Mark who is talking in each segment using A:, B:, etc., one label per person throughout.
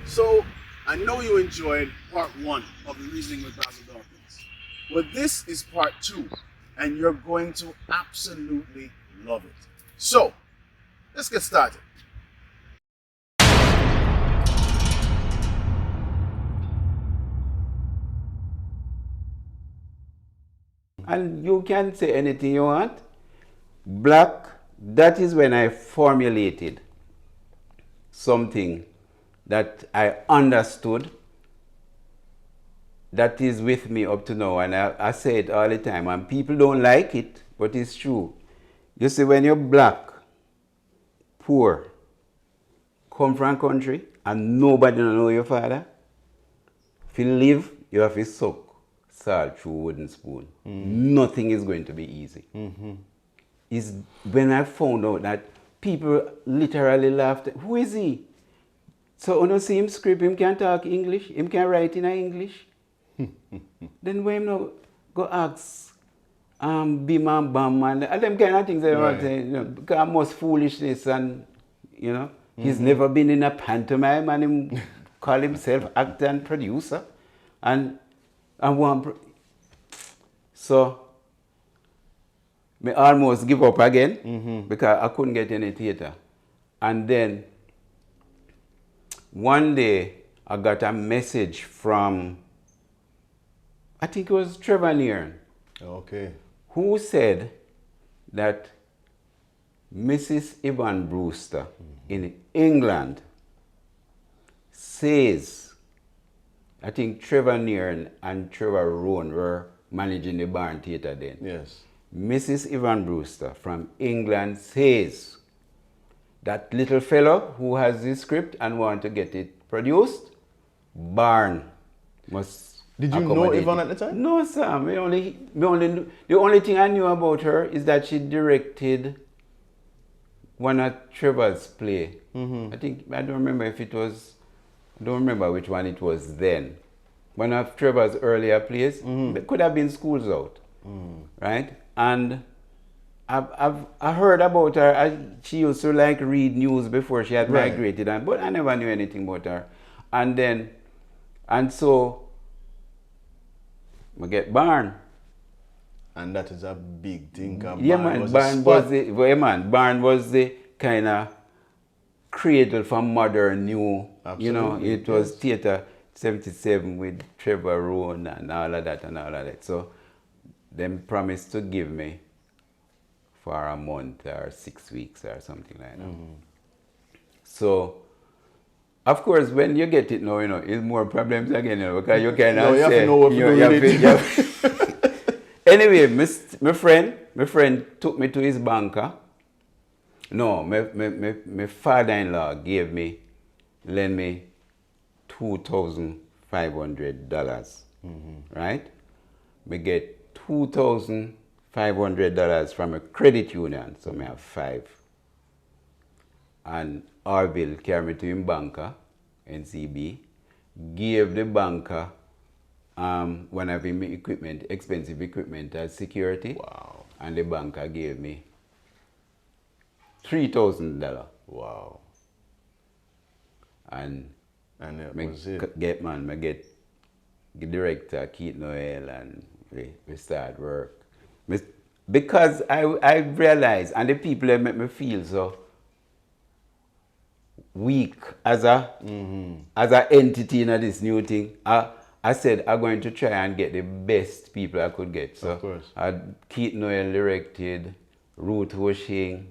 A: So, I know you enjoyed part one of the Reasoning with Basil Dawkins. Well, this is part two, and you're going to absolutely love it. So, let's get started.
B: And you can say anything you want. Black, that is when I formulated something that I understood that is with me up to now. And I say it all the time. And people don't like it, but it's true. You see, when you're black, poor, come from a country, and nobody don't know your father, if you live, you have to suck salt through a wooden spoon. Nothing is going to be easy. Is when I found out that people literally laughed. Who is he? So when you see him script, him can talk English, him can write in English. Then when him now go ask Bim and Bam and them kind of things they want to say, because most foolishness and he's never been in a pantomime and him call himself actor and producer and so me almost give up again because I couldn't get any theater. And then one day I got a message from, I think it was Trevor Neern,
C: Okay.
B: who said that Mrs. Yvonne Brewster in England says, I think Trevor Neern and Trevor Rowan were managing the Barn Theatre then.
C: Yes.
B: Mrs. Yvonne Brewster from England says that little fellow who has this script and want to get it produced, Barn must.
C: Did you know Yvonne at the time?
B: No, sir. The only thing I knew about her is that she directed one of Trevor's play. I don't remember if it was, I don't remember which one it was then. One of Trevor's earlier plays. It could have been Schools Out, right? And I heard about her. She used to like read news before she had migrated, but I never knew anything about her. And so I get Barn.
C: And that is a big thing.
B: Barn was the kind of cradle for modern new.
C: Absolutely,
B: It was Theatre 77 with Trevor Rowan and all of that. So them promised to give me for a month or 6 weeks or something like that. So, of course, when you get it now, it's more problems again, because you cannot
C: you have
B: say,
C: to know what to do with it.
B: Anyway, my friend took me to his banker. No, my father-in-law lent me $2,500, right? Me get $2,500 from a credit union, so me have five. And Orville carried me to him banker, NCB, gave the banker one of him equipment, expensive equipment as security.
C: Wow.
B: And the banker gave me $3,000.
C: Wow.
B: And
C: that
B: me
C: was it.
B: get the director Keith Noel and we start work. Because I realized, and the people that make me feel so weak as a entity in this new thing, I said I'm going to try and get the best people I could get. So
C: of course.
B: Keith Noel directed, Ruth Hoshing,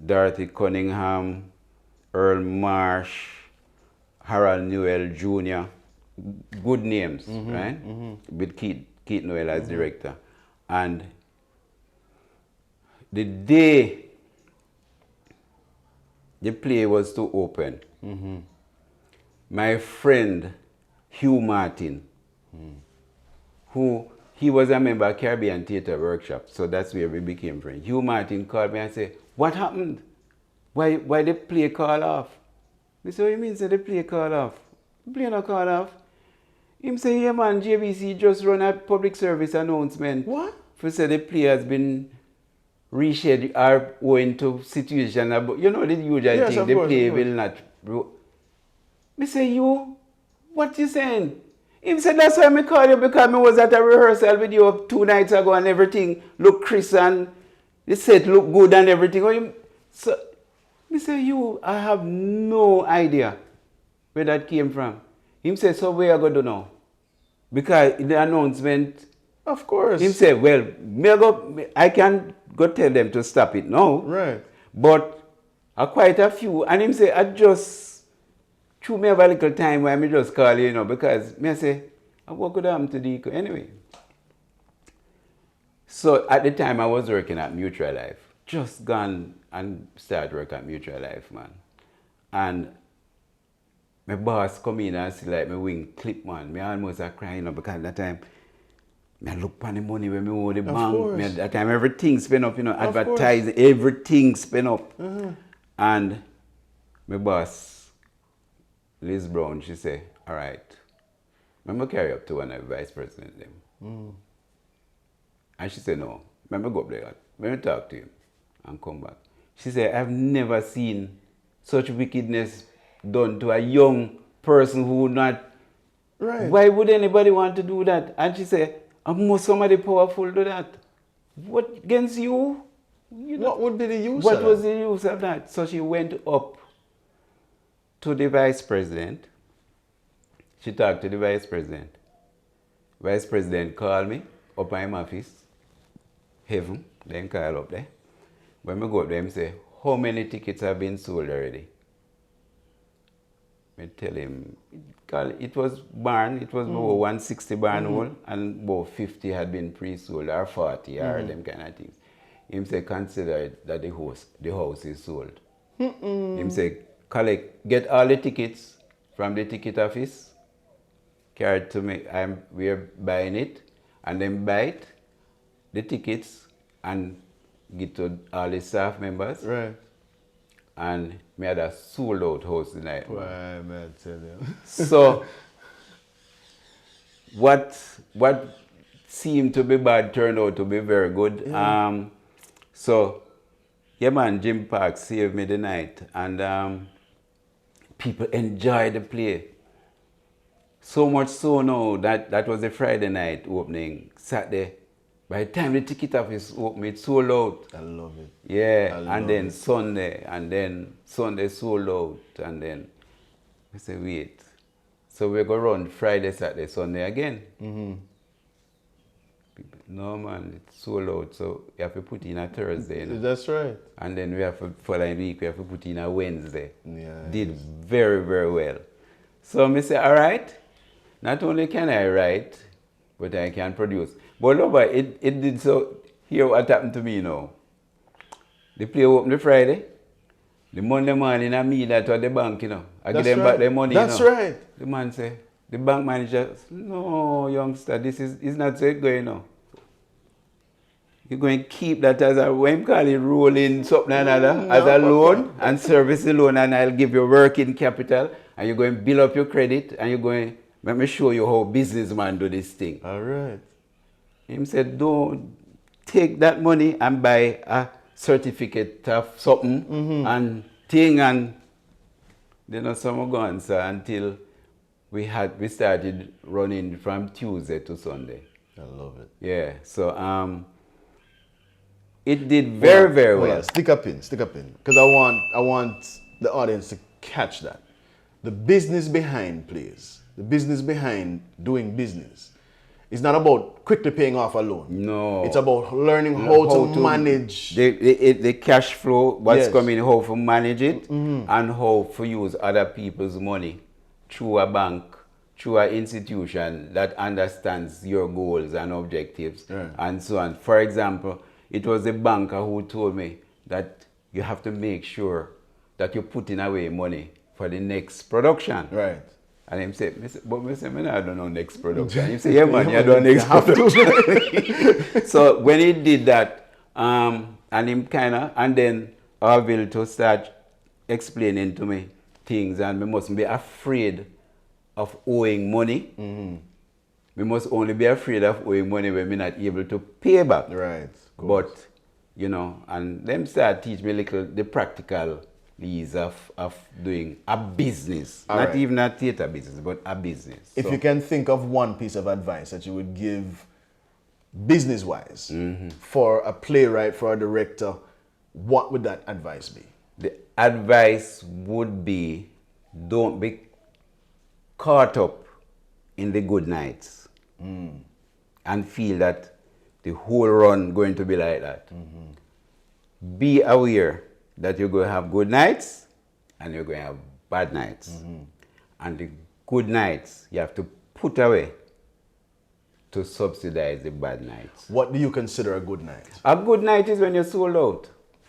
B: Dorothy Cunningham, Earl Marsh, Harold Newell Jr. Good names, right? With Keith Noel as director. And the day the play was to open, my friend Hugh Martin, he was a member of Caribbean Theatre Workshop, so that's where we became friends. Hugh Martin called me and said, "What happened? Why the play call off?" I said, "What do you mean say the play call off? The play not call off." Him say, "Yeah man, JBC just run a public service announcement."
C: What?
B: For say the play has been rescheduled or owing to situation, the usual
C: Yes,
B: thing,
C: of
B: the
C: course,
B: play
C: of course.
B: will not bro. Me say, you, what you saying? He said, that's why I call you, because I was at a rehearsal with you 2 nights ago and everything look crisp and the set look good and everything. So, me say, you, I have no idea where that came from. Him say, so where I go to now? Because the announcement,
C: Of course.
B: him say, well, I can go tell them to stop it now.
C: Right.
B: But quite a few. And him say, I just threw me have a little time where me just call you, because me say, I work with them to the anyway. So at the time I was working at Mutual Life. Just gone and started work at Mutual Life, man. And my boss come in and see like my wing clip, man. Me almost a crying, because at that time, me look on the money when me owe the bank. Me, at that time everything spent up, advertising, everything spent up. And my boss, Liz Brown, she say, all right, I'm going to carry up to one of the vice president them. And she said, no, I'm going to go up there, let me talk to him and come back. She said, I've never seen such wickedness done to a young person who would not,
C: Right.
B: why would anybody want to do that? And she said, must somebody powerful do that? What against you?
C: What would be the use
B: What
C: of
B: was
C: that?
B: the use of that? So she went up to the vice president. She talked to the vice president. Vice president called me up in my office. Heaven, then call up there. When I go up there, I say, how many tickets have been sold already? I tell him, it was barn, it was about 160 barn hole, and about 50 had been pre-sold, or 40, or them kind of things. Him say, consider it that the house is sold. Him say, get all the tickets from the ticket office, carry it to me, we're buying it, and then buy it, the tickets, and give to all the staff members.
C: Right.
B: And me had a sold out house tonight.
C: Why, man, tell you.
B: So, what seemed to be bad turned out to be very good.
C: Yeah.
B: So, yeah, man, Jim Park saved me the night, and people enjoyed the play. So much so now that was the Friday night opening. Saturday, by the time the ticket office opened, it sold out.
C: I love it.
B: Yeah,
C: I
B: and
C: love
B: then
C: it.
B: Sunday sold out, and then I said, wait. So we're going to run Friday, Saturday, Sunday again. People, no, man, it's sold out, so you have to put in a Thursday.
C: That's right.
B: And then we have to, following week, we have to put in a Wednesday.
C: Yeah,
B: Did very, very well. So I say, all right, not only can I write, but I can produce. But no, but it did so. Here what happened to me now. The play open the Friday. The Monday morning I meet that at the bank, I give them back their money.
C: That's right.
B: The man say, the bank manager, no, youngster, this is not so it going now. You're going to keep that as a, what you call it, rolling something another, as a loan and service the loan, and I'll give you working capital, and you're going to build up your credit, and you're going, let me show you how businessman do this thing.
C: All right.
B: Him said, don't take that money and buy a certificate of something and thing, and then some go on, sir, until we started running from Tuesday to Sunday.
C: I love it.
B: Yeah, so it did very well.
C: Stick a pin, because I want the audience to catch that. The business behind plays, the business behind doing business. It's not about quickly paying off a loan.
B: No.
C: It's about learning how to manage.
B: The cash flow, what's
C: Yes.
B: coming, how to manage it, and how to use other people's money through a bank, through an institution that understands your goals and objectives,
C: Right.
B: and so on. For example, it was the banker who told me that you have to make sure that you're putting away money for the next production.
C: Right.
B: And him say, but I don't know next production. He say, yeah man, you don't next production. So when he did that, and him and then Arville to start explaining to me things, and we mustn't be afraid of owing money. We must only be afraid of owing money when we're not able to pay back.
C: Right.
B: But, and them start teach me the practical lease of doing a business.
C: All
B: Not
C: right.
B: even a theater business, but a business.
C: If
B: So,
C: you can think of one piece of advice that you would give business-wise for a playwright, for a director, what would that advice be?
B: the advice would be don't be caught up in the good nights and feel that the whole run going to be like that. Be aware that you're going to have good nights and you're going to have bad nights. And the good nights you have to put away to subsidize the bad nights.
C: What do you consider a good night?
B: A good night is when you're sold out.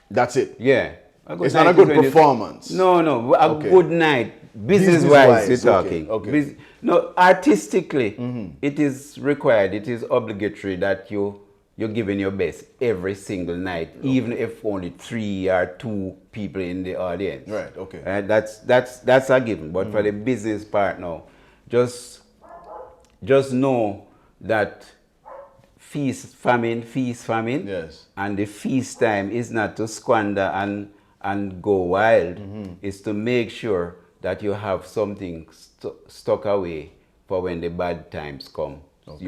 C: That's it.
B: Yeah. A good
C: It's not a
B: night
C: good
B: is when you-
C: performance.
B: No. A
C: Okay.
B: good night, business-wise,
C: Business-wise,
B: you're
C: okay,
B: talking.
C: okay.
B: No, artistically, it is required, it is obligatory that you're giving your best every single night, even if only 3 or 2 people in the audience.
C: Right, okay.
B: That's a given. But for the business part now, just know that feast famine.
C: Yes.
B: And the feast time is not to squander and go wild. It's to make sure that you have something stuck away for when the bad times come.
C: Okay.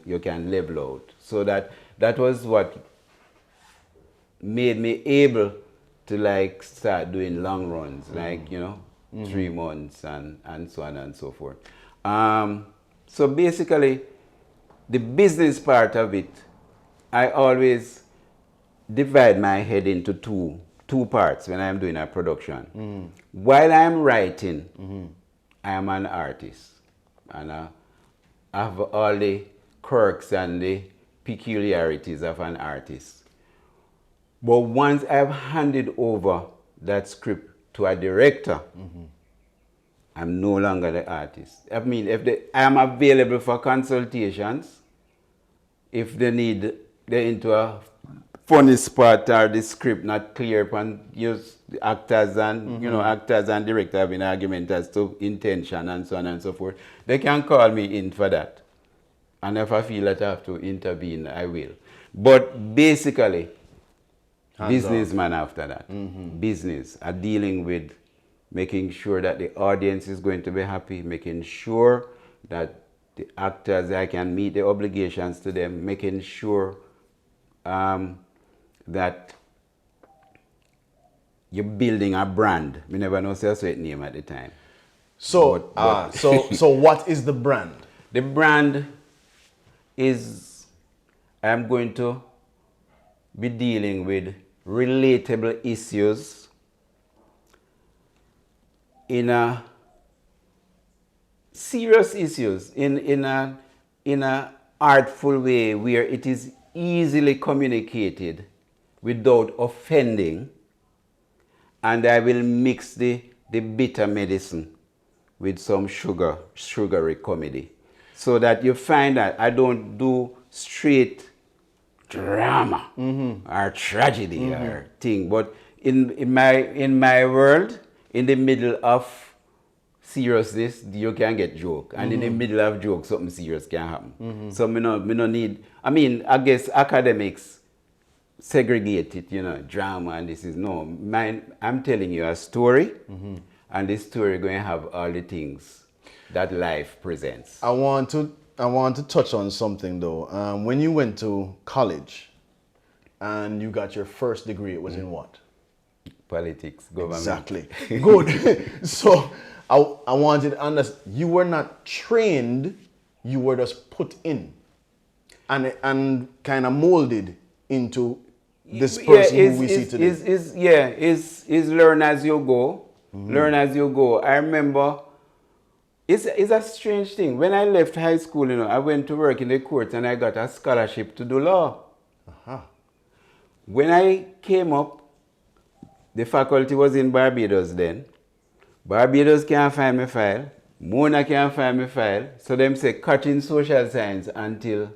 B: You can level out. So that was what made me able to like start doing long runs, like 3 months and so on and so forth. So basically, the business part of it, I always divide my head into two parts when I'm doing a production. While I'm writing, I am an artist, and I have all the quirks and the peculiarities of an artist. But once I've handed over that script to a director, I'm no longer the artist. I mean, I am available for consultations. If they're into a funny spot or the script not clear upon use the actors and actors and director having an argument as to intention and so on and so forth, they can call me in for that. And if I feel that I have to intervene, I will. But basically, businessman after that. Business are dealing with making sure that the audience is going to be happy, making sure that the actors, I can meet the obligations to them, making sure that you're building a brand. We never know say a name at the time.
C: So, so what is the brand?
B: The brand is, I'm going to be dealing with relatable issues in a serious issues in a artful way where it is easily communicated without offending, and I will mix the bitter medicine with some sugary comedy, so that you find that I don't do straight drama or tragedy or thing, but in my world, in the middle of seriousness, you can get joke, and in the middle of joke, something serious can happen. So me no need. I mean, I guess academics segregate it, drama, and this is no. I'm telling you a story, and this story going to have all the things that life presents.
C: I want to touch on something though. When you went to college and you got your first degree, it was in what?
B: Politics, government.
C: Exactly. Good. So I wanted to understand, you were not trained, you were just put in and kind of molded into this person who we see today.
B: Is learn as you go. Learn as you go. I remember, it's a strange thing. When I left high school, I went to work in the courts and I got a scholarship to do law. When I came up, the faculty was in Barbados then. Barbados can't find my file. Mona can't find my file. So them say cut in social science until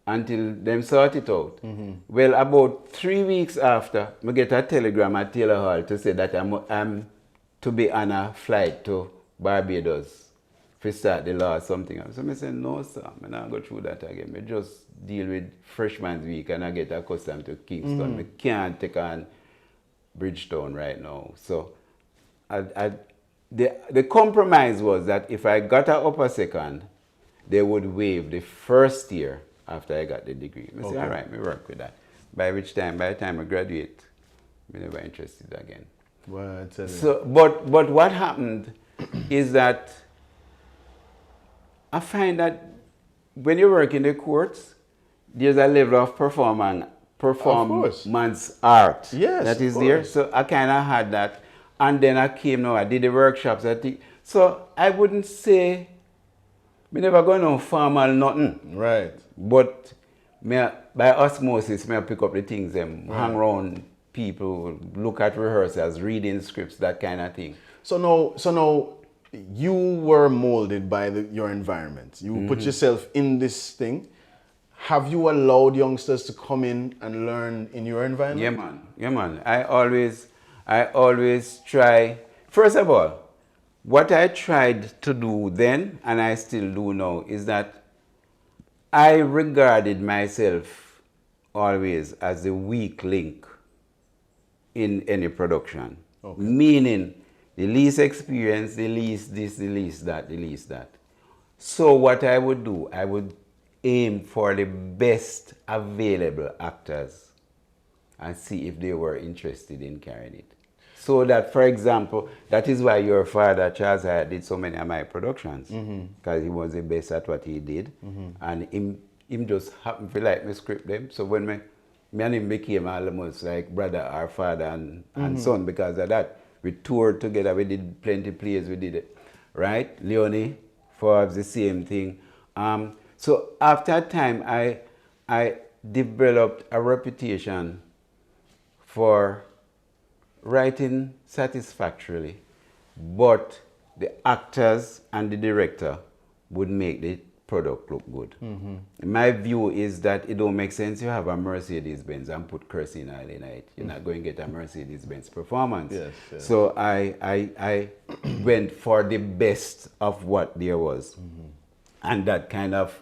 B: them sort it out. Well, about 3 weeks after, I get a telegram at Taylor Hall to say that I'm to be on a flight to Barbados to start the law or something. So I said, no sir, I'm not go through that again. I just deal with freshman's week and I get accustomed to Kingston. I can't take on Bridgetown right now. So the compromise was that if I got an upper second, they would waive the first year after I got the degree. I say, all right, me work with that. By the time I graduate, I'm never interested again.
C: Well, I tell you.
B: So, but what happened is that I find that when you work in the courts, there's a level of performance art
C: Yes,
B: that is
C: of
B: there.
C: course.
B: So I kind of had that. And then I came now, I did the workshops. So I wouldn't say, me never go no formal nothing.
C: Right.
B: But by osmosis, I pick up the things, hang around people, look at rehearsals, reading scripts, that kind of thing.
C: So now, you were molded by your environment. You put yourself in this thing. Have you allowed youngsters to come in and learn in your environment?
B: Yeah, man. I always try. First of all, what I tried to do then, and I still do now, is that I regarded myself always as the weak link in any production.
C: Okay.
B: Meaning, the least experience, the least this, the least that, the least that. So what I would do, I would aim for the best available actors and see if they were interested in carrying it. So that, for example, that is why your father, Charles Hyatt, did so many of my productions. Because he was the best at what he did. And him just happened to like me script them. So when me and him became almost like brother or father and son because of that. We toured together, we did plenty plays, we did it. Right? Leonie, Forbes, the same thing. So after a time, I developed a reputation for writing satisfactorily, but the actors and the director would make the product look good. My view is that it don't make sense you have a Mercedes-Benz and put kerosene oil in it. You're not going to get a Mercedes-Benz performance.
C: Yes, yes.
B: So I went for the best of what there was. And that kind of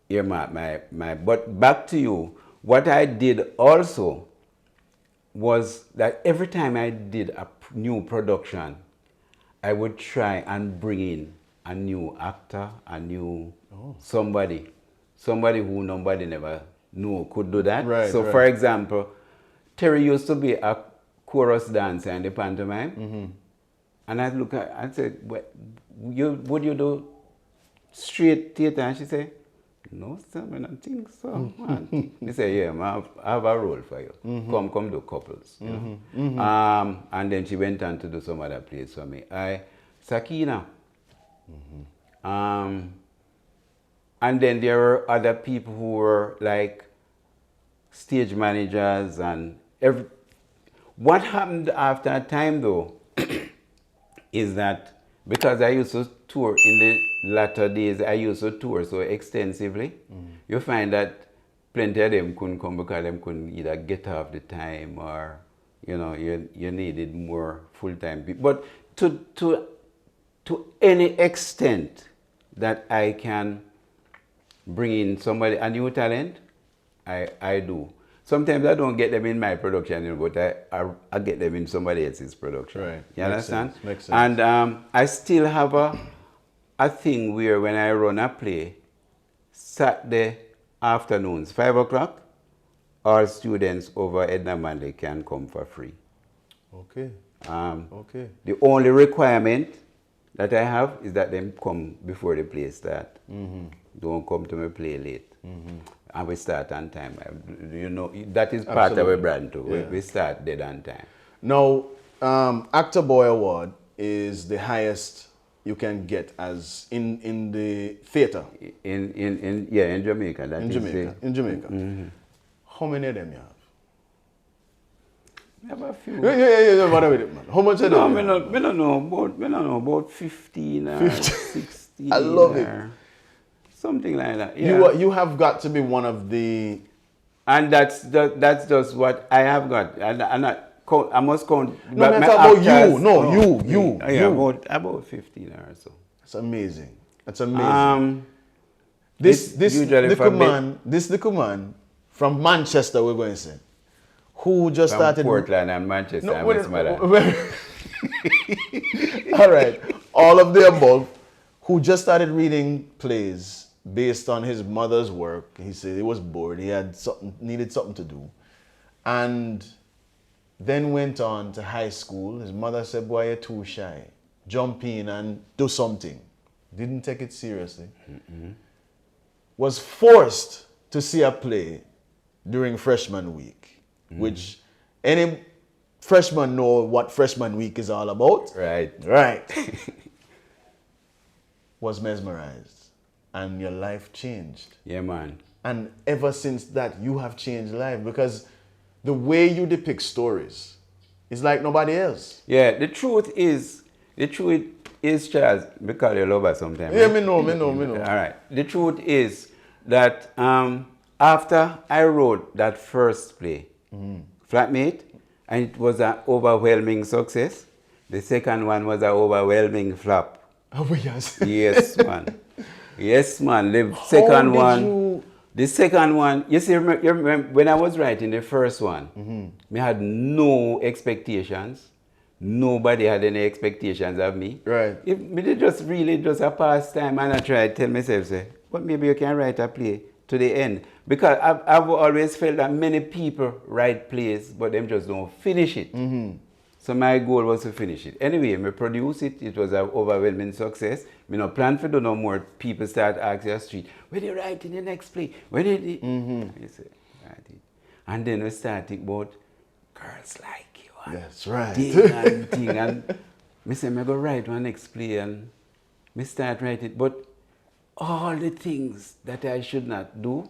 B: earmarked my... But back to you, what I did also was that every time I did a new production, I would try and bring in a new actor, a new somebody who nobody never knew could do that.
C: Right,
B: so
C: right.
B: for example, Terry used to be a chorus dancer in the pantomime. And I look at and said, would you do straight theater? And she said, no, sir, I don't think so. He said, yeah, I have a role for you. Come do couples. You know? And then she went on to do some other plays for me. Sakina. And then there were other people who were like stage managers and what happened after a time though is that because I used to tour in the latter days, I used to tour so extensively, you find that plenty of them couldn't come because them couldn't either get off the time or, you know, you needed more full-time people. But to any extent that I can bring in somebody, a new talent, I do. Sometimes I don't get them in my production, you know, but I get them in somebody else's production.
C: Right.
B: You understand?
C: Makes sense.
B: And I still have a thing where when I run a play, Saturday afternoons, 5 o'clock, all students over Edna Manley can come for free.
C: Okay. Okay.
B: The only requirement that I have is that them come before the play start. Don't come to my play late. And we start on time. You know, that is part of our brand too.
C: Yeah.
B: We start dead on time.
C: Now, Actor Boy Award is the highest you can get as in the theater.
B: In Jamaica. That
C: In
B: is
C: Jamaica. In Jamaica. How many of them you have?
B: I have a few.
C: Yeah, what with it, man? How much of
B: No,
C: them?
B: I don't know about 15 or 16.
C: I love it.
B: or something like that. Yeah.
C: You have got to be one of the...
B: And that's just what I have got. I must count.
C: No,
B: but
C: I'm
B: my
C: talking about
B: actors-
C: you. No, you.
B: Yeah,
C: you.
B: about 15 or so.
C: That's amazing. That's amazing.
B: This
C: This
B: usually
C: little
B: for
C: man from Manchester, we're going to say, who just
B: From
C: started...
B: Portland and Manchester
C: No,
B: and
C: wait,
B: Westmoreland.
C: all right. All of the above, who just started reading plays based on his mother's work. He said he was bored. He had needed something to do. And then went on to high school. His mother said, boy, you're too shy. Jump in and do something. Didn't take it seriously. Was forced to see a play during freshman week, which any freshman know what freshman week is all about.
B: Right.
C: Right. Was mesmerized. And your life changed.
B: Yeah, man.
C: And ever since that, you have changed life, because the way you depict stories is like nobody else.
B: Yeah, the truth is, Charles, we call you lover sometimes.
C: Yeah,
B: right?
C: me know.
B: All right. The truth is that after I wrote that first play, Flatmate, and it was an overwhelming success, the second one was an overwhelming flop.
C: Oh, yes.
B: Yes, man. Yes, man. The second one, you see, you remember when I was writing the first one, me had no expectations. Nobody had any expectations of me.
C: Right.
B: If me did just a pastime, and I tried to tell myself, say, but maybe you can write a play to the end. Because I've always felt that many people write plays, but them just don't finish it. So my goal was to finish it. Anyway, I produced it. It was an overwhelming success. Me no plan for do no more. People start asking the street, when you write in the next play? When did it? I say, write it. And then we start thinking about girls like you. And
C: That's right.
B: thing. And me say, I go write one next play, and me start writing it. But all the things that I should not do,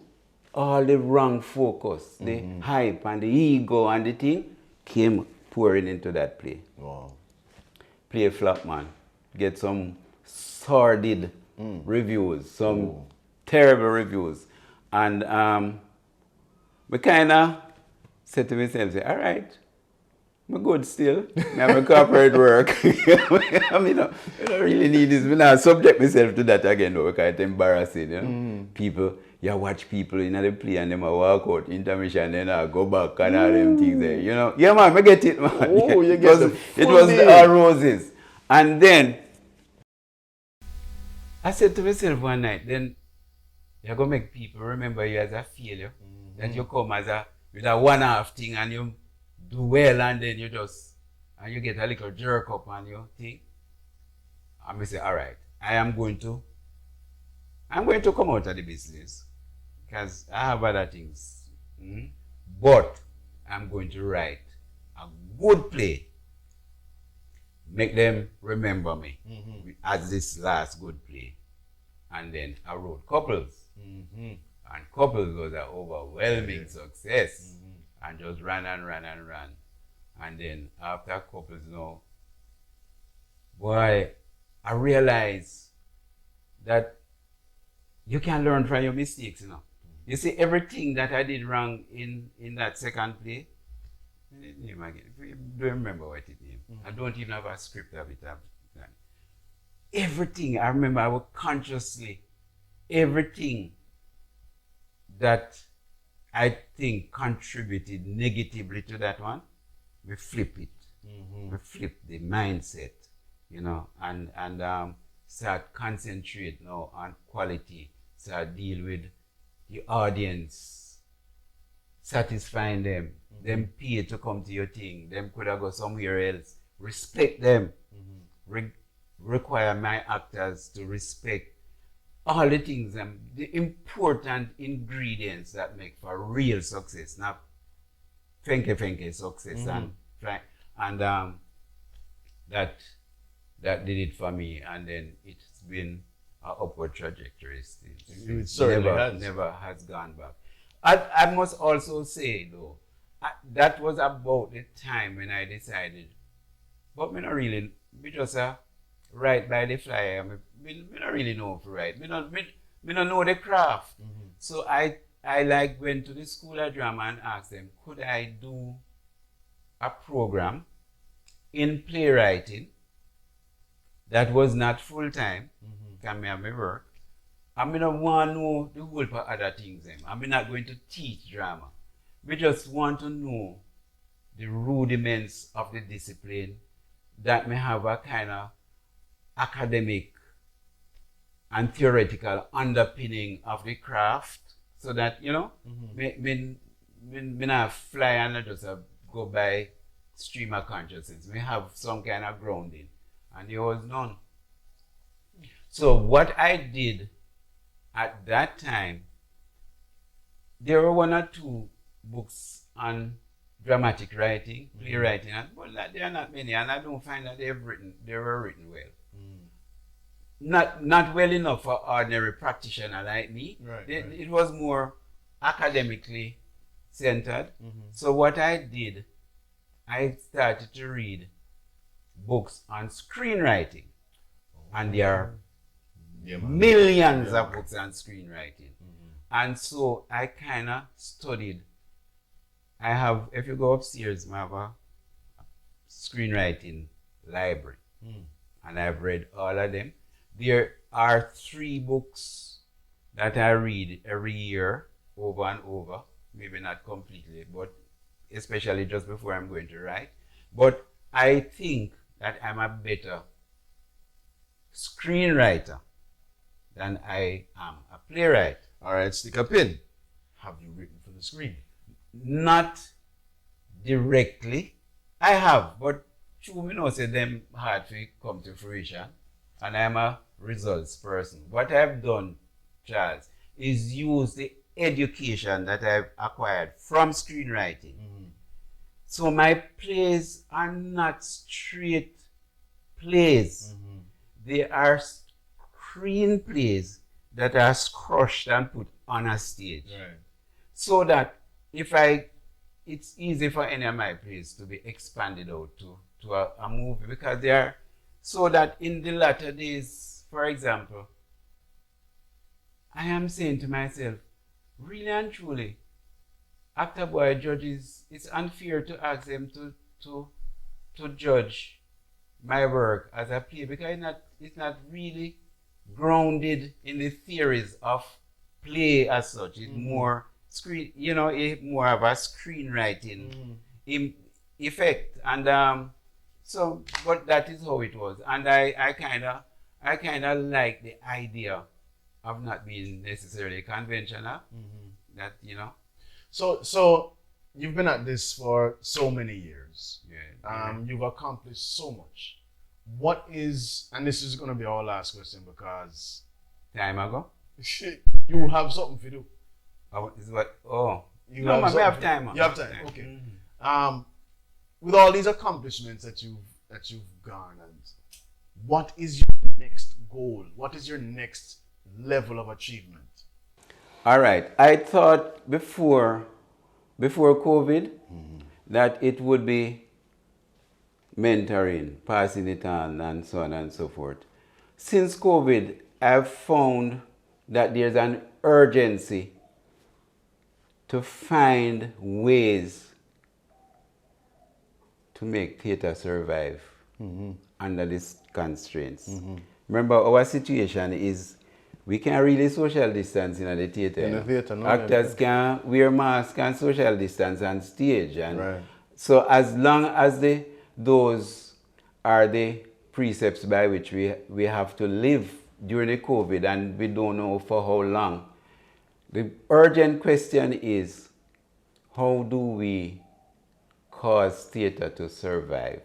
B: all the wrong focus, the hype and the ego and the thing, came pouring into that play.
C: Wow.
B: Play flop, man. Get some sordid reviews, some terrible reviews. And we kind of said to myself, say, all right, I'm good still. I have a corporate work. I mean, I don't really need this. I not subject myself to that again, though, because it's embarrassing. You know? People, you watch people in the play and them walk out, intermission, then I go back and all them things there. You know? Yeah, man, I get it, man.
C: Oh, you get the
B: It
C: full
B: was
C: deal.
B: all roses. And then, I said to myself one night, then you're going to make people remember you as a failure. That you come as with a one-off thing and you do well, and then you get a little jerk up on your thing. And I say, all right, I'm going to come out of the business because I have other things. But I'm going to write a good play. Make them remember me as this last good play. And then I wrote Couples. And Couples was an overwhelming success. And just ran. And then after Couples now, boy, I realized that you can learn from your mistakes, you know. You see, everything that I did wrong in that second play, name again. I don't remember what it is. I don't even have a script of it. Everything, I remember I would consciously, everything that I think contributed negatively to that one, we flip it. We flip the mindset, you know, and start concentrate now on quality, start deal with the audience, satisfying them, them pay to come to your thing, them could have go somewhere else, respect them, require my actors to respect all the things, the important ingredients that make for real success, not fenke success. And that did it for me, and then it's been an upward trajectory still.
C: It certainly
B: never has gone back. I must also say though, that was about the time when I decided, but me not really, me just write by the fly. Me not really know how to write. Me not know the craft. So I like went to the School of Drama and asked them, could I do a program in playwriting that was not full time? Can me have my work. I don't want to know the whole for other things. I'm not going to teach drama. We just want to know the rudiments of the discipline, that may have a kind of academic and theoretical underpinning of the craft, so that, you know, me not fly and not just go by stream of consciousness. We have some kind of grounding, and there was none. So what I did at that time, there were one or two books on dramatic writing, playwriting, but there are not many, and I don't find that they were written well. Not well enough for ordinary practitioner like me.
C: Right.
B: It was more academically centered. So what I did, I started to read books on screenwriting, and there are millions of books on screenwriting. And so I kind of studied. I have, if you go upstairs, I have a screenwriting library, and I've read all of them. There are 3 books that I read every year, over and over. Maybe not completely, but especially just before I'm going to write. But I think that I'm a better screenwriter than I am a playwright.
C: All right, stick a pin. Have you written for the screen?
B: Not directly. I have, but true, me know say them hard to come to fruition, and I'm a results person. What I've done, Charles, is use the education that I've acquired from screenwriting. So my plays are not straight plays. They are screenplays that are crushed and put on a stage.
C: Right.
B: So that it's easy for any of my plays to be expanded out to a movie, because they are, so that in the latter days, for example, I am saying to myself, really and truly, actor boy judges, it's unfair to ask them to judge my work as a play, because it's not really grounded in the theories of play as such. It's more more of a screenwriting effect, and so, but that is how it was, and I kind of like the idea of not being necessarily conventional. That, you know.
C: So you've been at this for so many years.
B: Yeah.
C: You've accomplished so much. What is, and this is going to be our last question, because
B: Time ago.
C: you have something to do.
B: Is what? Oh.
C: You
B: No, man, we
C: something
B: have
C: to
B: time.
C: do.
B: Man.
C: You have time. Okay. With all these accomplishments that you've garnered, what is your next goal? What is your next level of achievement?
B: All right. I thought before COVID that it would be mentoring, passing it on, and so on and so forth. Since COVID, I've found that there's an urgency to find ways to make theatre survive under these constraints. Remember, our situation is we can't really social distance in the theatre.
C: In the theatre, no.
B: Actors can wear masks and social distance on stage. And
C: Right.
B: so as long as those are the precepts by which we have to live during the COVID, and we don't know for how long, the urgent question is, how do we cause theatre to survive?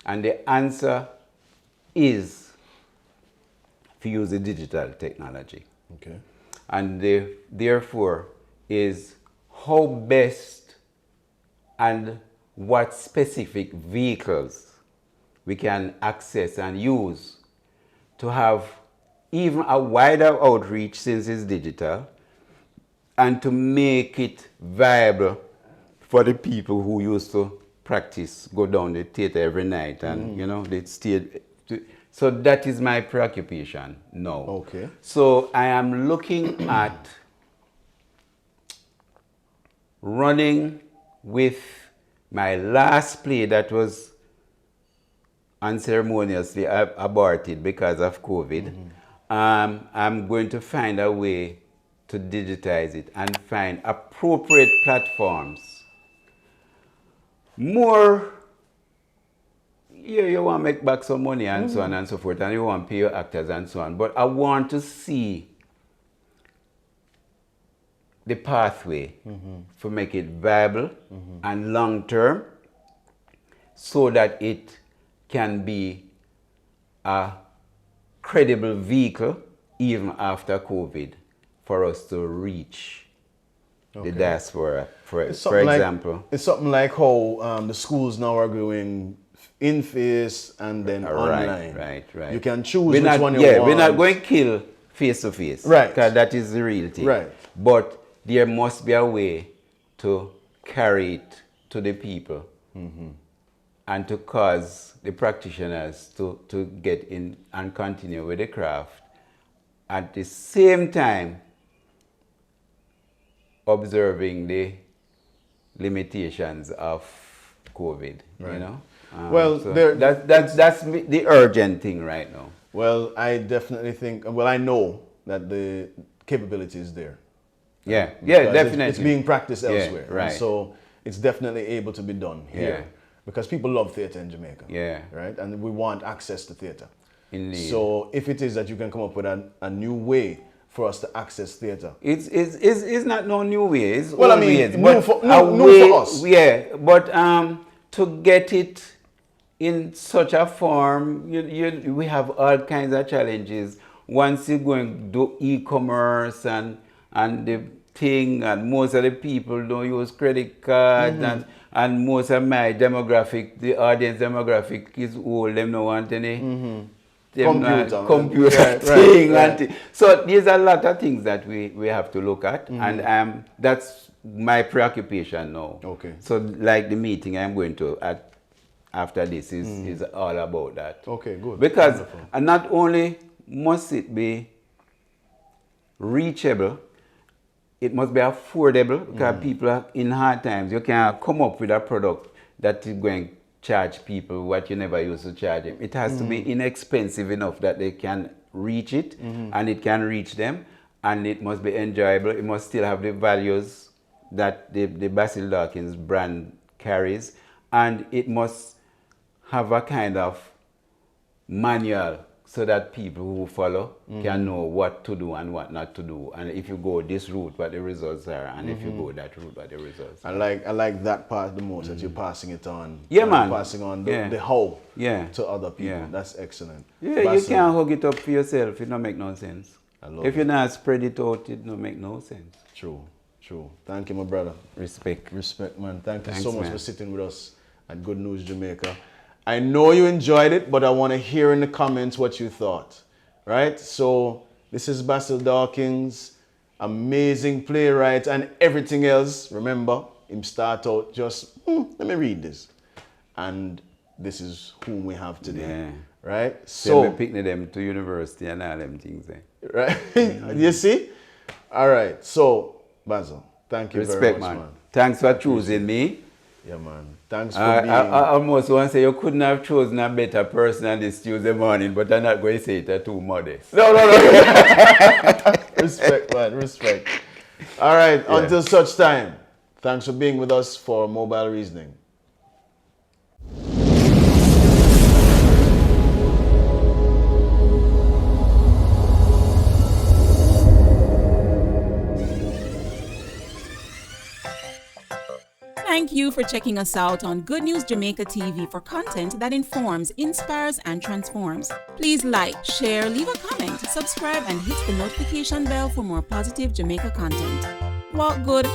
B: And the answer is to use the digital technology.
C: Okay.
B: And therefore is how best and what specific vehicles we can access and use to have even a wider outreach, since it's digital, and to make it viable for the people who used to practice, go down the theater every night, and they stayed. So that is my preoccupation now.
C: Okay.
B: So I am looking at running with my last play that was unceremoniously aborted because of COVID. I'm going to find a way to digitize it and find appropriate platforms more, yeah, you want to make back some money and so on and so forth, and you want to pay your actors and so on. But I want to see the pathway to make it viable and long term, so that it can be a credible vehicle even after COVID for us to reach the diaspora, for example.
C: It's something like how the schools now are going in face and then online.
B: Right.
C: You can choose which one you want.
B: We're not going to kill face to face.
C: Right.
B: Because that is the real thing.
C: Right.
B: But there must be a way to carry it to the people and to cause the practitioners to get in and continue with the craft. At the same time, observing the limitations of COVID, you know?
C: Well,
B: so that's the urgent thing right now.
C: Well, I definitely think, well, I know that the capability is there.
B: Yeah,
C: Because
B: definitely.
C: It's being practiced elsewhere.
B: right.
C: And so it's definitely able to be done here. Because people love theater in Jamaica.
B: Yeah.
C: Right? And we want access to theater.
B: Indeed.
C: So if it is that you can come up with a new way for us to access theater.
B: It's not no new way. It's
C: Well, I mean,
B: ways,
C: new
B: but
C: for
B: a way,
C: us.
B: Yeah, but to get it in such a form, we have all kinds of challenges. Once you go and do e-commerce and the thing, and most of the people don't use credit cards, and most of my demographic, the audience demographic is old, them don't want any computer thing.
C: Right.
B: So there's a lot of things that we have to look at, and that's my preoccupation now.
C: Okay.
B: So like the meeting I'm going to after this is all about that.
C: Okay, good.
B: Because
C: Wonderful.
B: and not only must it be reachable, it must be affordable, because people are in hard times. You can't come up with a product that is going to charge people what you never used to charge them. It has to be inexpensive enough that they can reach it, and it can reach them, and it must be enjoyable. It must still have the values that the Basil Dawkins brand carries, and it must have a kind of manual so that people who follow can know what to do and what not to do, and if you go this route, what the results are, and if you go that route, what the results are.
C: I like that part the most, that you're passing it on.
B: Yeah, man.
C: Passing on the how to other people.
B: Yeah.
C: That's excellent.
B: Yeah,
C: Basil,
B: you can't hug it up for yourself. It don't make no sense.
C: I love
B: If you not spread it out, it don't make no sense.
C: True. Thank you, my brother.
B: Respect,
C: man. Thank you
B: Thanks,
C: so much
B: man.
C: for sitting with us at Good News Jamaica. I know you enjoyed it, but I want to hear in the comments what you thought. Right? So this is Basil Dawkins, amazing playwright and everything else. Remember, him start out just, let me read this. And this is whom we have today.
B: Yeah.
C: Right?
B: So me picking them to university and all them things.
C: Right? You see? All right. So, Basil, thank you very much, man.
B: Thanks for choosing me.
C: Yeah, man. Thanks for being...
B: I almost want to say you couldn't have chosen a better person on this Tuesday morning, but I'm not going to say it too modest.
C: No. Respect, man. Respect. All right.
B: Yeah.
C: Until such time, thanks for being with us for Mobile Reasoning.
D: Thank you for checking us out on Good News Jamaica TV for content that informs, inspires, and transforms. Please like, share, leave a comment, subscribe, and hit the notification bell for more positive Jamaica content. Walk good